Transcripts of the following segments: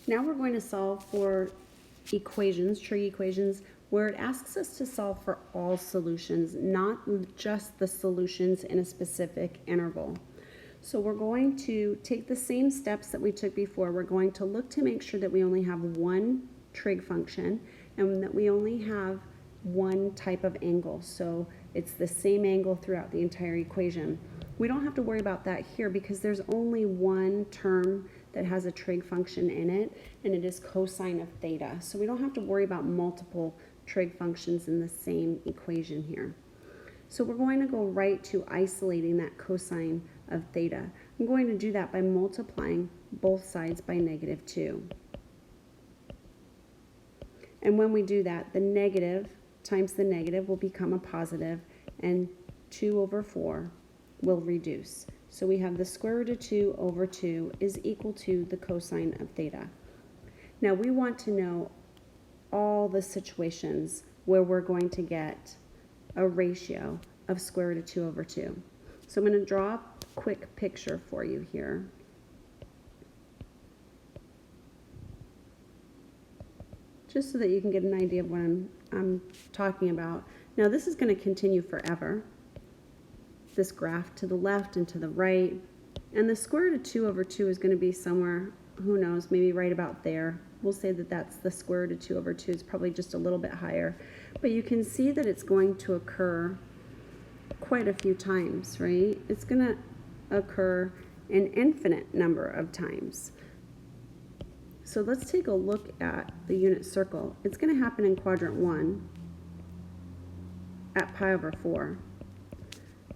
Now we're going to solve for equations, trig equations, where it asks us to solve for all solutions, not just the solutions in a specific interval. So we're going to take the same steps that we took before. We're going to look to make sure that we only have one trig function and that we only have one type of angle. So it's the same angle throughout the entire equation. We don't have to worry about that here because there's only one term that has a trig function in it, and it is cosine of theta. So we don't have to worry about multiple trig functions in the same equation here. So we're going to go right to isolating that cosine of theta. I'm going to do that by multiplying both sides by -2. And when we do that, the negative times the negative will become a positive, and 2/4 will reduce. So we have the square root of 2/2 is equal to the cosine of theta. Now we want to know all the situations where we're going to get a ratio of square root of 2/2. So I'm going to draw a quick picture for you here. Just so that you can get an idea of what I'm talking about. Now this is going to continue forever. This graph to the left and to the right. And the square root of 2/2 is going to be somewhere, who knows, maybe right about there. We'll say that that's the square root of 2/2. It's probably just a little bit higher. But you can see that it's going to occur quite a few times, right? It's going to occur an infinite number of times. So let's take a look at the unit circle. It's going to happen in quadrant 1 at pi/4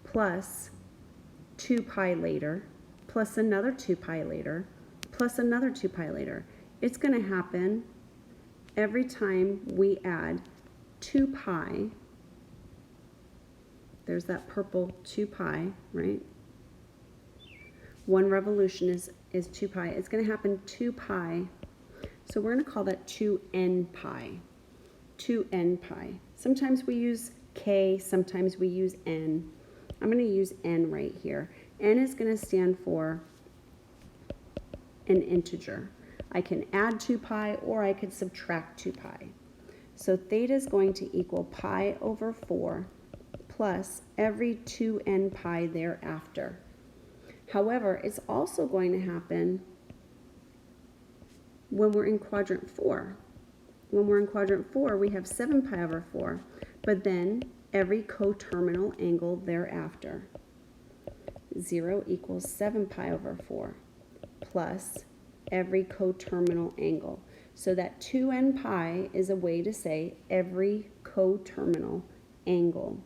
plus 2 pi later, plus another 2 pi later, plus another 2 pi later. It's going to happen every time we add 2 pi. There's that purple 2 pi, right? One revolution is 2 pi. It's going to happen 2 pi. So we're going to call that 2n pi. 2n pi. Sometimes we use k, sometimes we use n. I'm going to use n right here. N is going to stand for an integer. I can add 2 pi or I could subtract 2 pi. So theta is going to equal pi/4 plus every 2n pi thereafter. However, it's also going to happen when we're in quadrant 4. When we're in quadrant 4, we have 7 pi/4, but then every coterminal angle thereafter. 0 equals 7 pi/4 plus every coterminal angle. So that 2n pi is a way to say every coterminal angle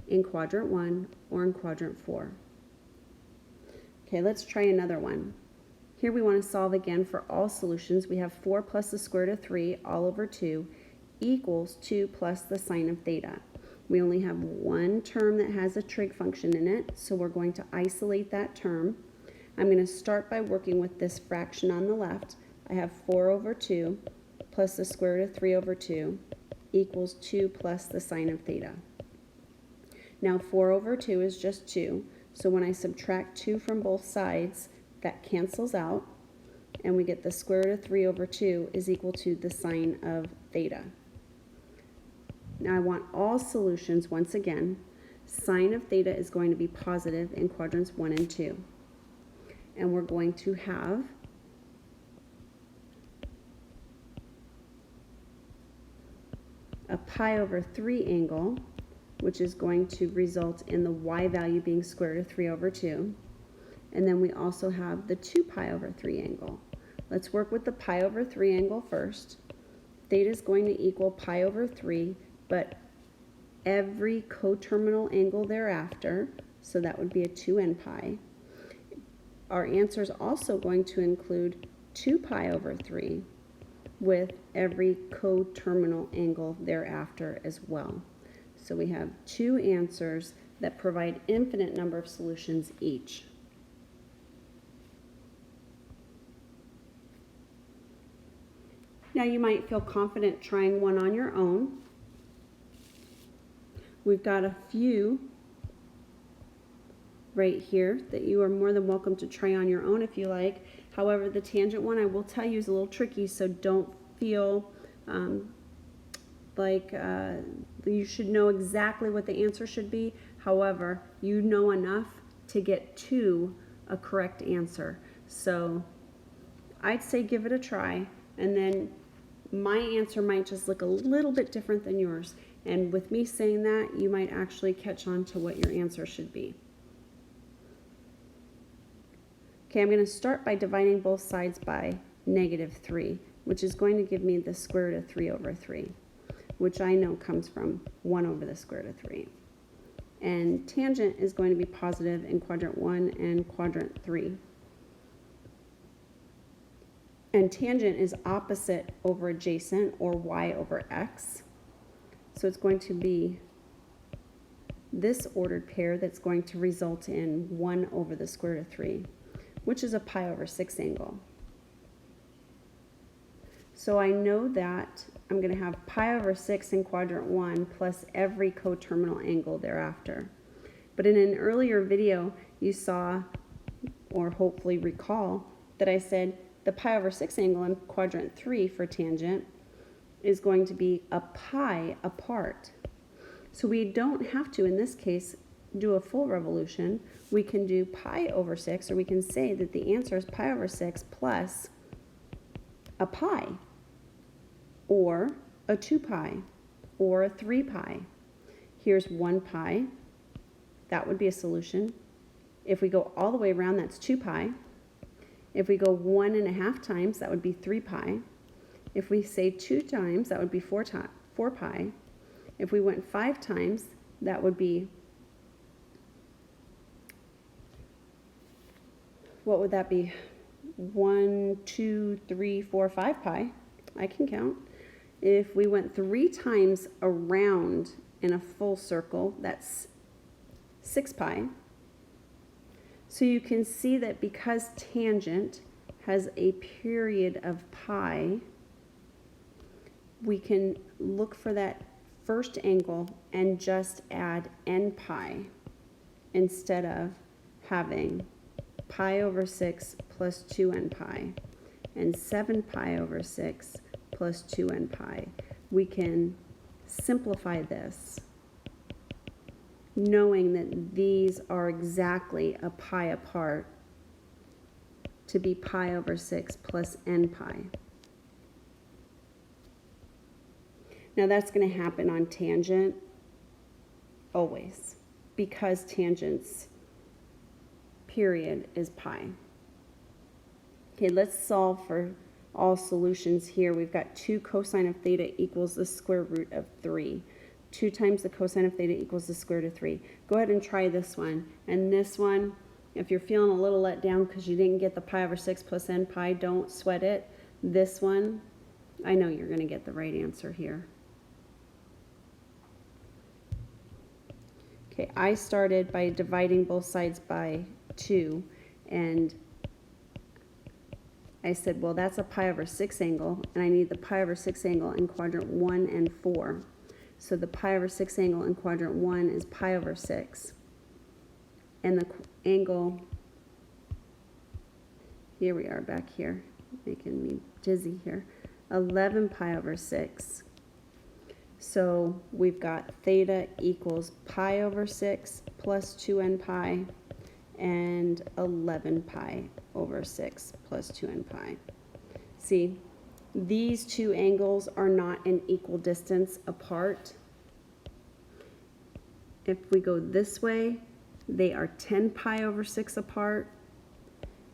in quadrant 1 or in quadrant 4. Okay, let's try another one. Here we want to solve again for all solutions. We have 4 plus the square root of 3 all over 2 equals 2 plus the sine of theta. We only have one term that has a trig function in it, so we're going to isolate that term. I'm going to start by working with this fraction on the left. I have 4/2 plus the square root of 3/2 equals 2 plus the sine of theta. Now 4/2 is just 2, so when I subtract 2 from both sides, that cancels out, and we get the square root of 3/2 is equal to the sine of theta. Now I want all solutions, once again, sine of theta is going to be positive in quadrants 1 and 2. And we're going to have a pi/3 angle, which is going to result in the y value being square root of 3/2. And then we also have the 2 pi/3 angle. Let's work with the pi/3 angle first. Theta is going to equal pi/3, but every coterminal angle thereafter, so that would be a 2n pi. Our answer is also going to include 2 pi/3 with every coterminal angle thereafter as well. So we have two answers that provide infinite number of solutions each. Now you might feel confident trying one on your own. We've got a few right here that you are more than welcome to try on your own if you like. However, the tangent one, I will tell you, is a little tricky, so don't feel like you should know exactly what the answer should be. However, you know enough to get to a correct answer. So I'd say give it a try, and then my answer might just look a little bit different than yours. And with me saying that, you might actually catch on to what your answer should be. Okay, I'm going to start by dividing both sides by -3, which is going to give me the square root of 3 over 3, which I know comes from 1 over the square root of 3. And tangent is going to be positive in quadrant 1 and quadrant 3. And tangent is opposite over adjacent, or y over x. So it's going to be this ordered pair that's going to result in 1 over the square root of 3, which is a pi over 6 angle. So I know that I'm going to have pi over 6 in quadrant 1 plus every coterminal angle thereafter. But in an earlier video, you saw, or hopefully recall, that I said the pi over 6 angle in quadrant 3 for tangent is going to be a pi apart. So we don't have to, in this case, do a full revolution. We can do pi over 6, or we can say that the answer is pi over 6 plus a pi, or a 2 pi, or a 3 pi. Here's 1 pi. That would be a solution. If we go all the way around, that's 2 pi. If we go 1.5 times, that would be 3 pi. If we say 2 times, that would be 4 pi. If we went 5 times, that would be, what would that be? 1, 2, 3, 4, 5 pi. I can count. If we went 3 times around in a full circle, that's 6 pi. So you can see that because tangent has a period of pi, we can look for that first angle and just add n pi instead of having pi over 6 plus 2n pi and 7 pi over 6 plus 2n pi. We can simplify this, knowing that these are exactly a pi apart, to be pi over 6 plus n pi. Now that's going to happen on tangent always, because tangent's period is pi. Okay, let's solve for all solutions here. We've got 2 cosine of theta equals the square root of 3. 2 times the cosine of theta equals the square root of 3. Go ahead and try this one. And this one, if you're feeling a little let down because you didn't get the pi over 6 plus n pi, don't sweat it. This one, I know you're going to get the right answer here. Okay, I started by dividing both sides by 2, and I said, well, that's a pi over 6 angle, and I need the pi over 6 angle in quadrant 1 and 4. So the pi over 6 angle in quadrant 1 is pi over 6. And the angle, here we are back here, making me dizzy here, 11 pi over 6. So we've got theta equals pi over 6 plus 2n pi and 11 pi over 6 plus 2n pi. See, these two angles are not an equal distance apart. If we go this way, they are 10 pi over 6 apart.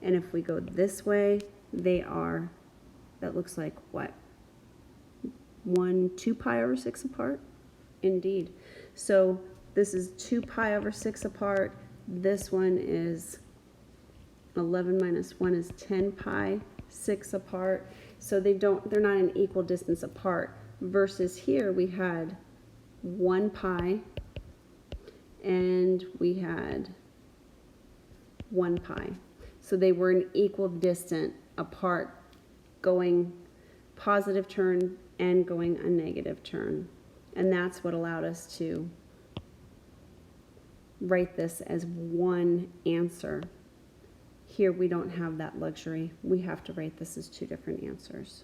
And if we go this way, they are, that looks like what? 2 pi over 6 apart? Indeed. So this is 2 pi over 6 apart. This one is 11 minus 1 is 10 pi 6 apart. So they're not an equal distance apart. Versus here we had 1 pi and we had 1 pi. So they were an equal distance apart, going positive turn and going a negative turn. And that's what allowed us to write this as one answer here we don't have that luxury. We have to rate this as two different answers.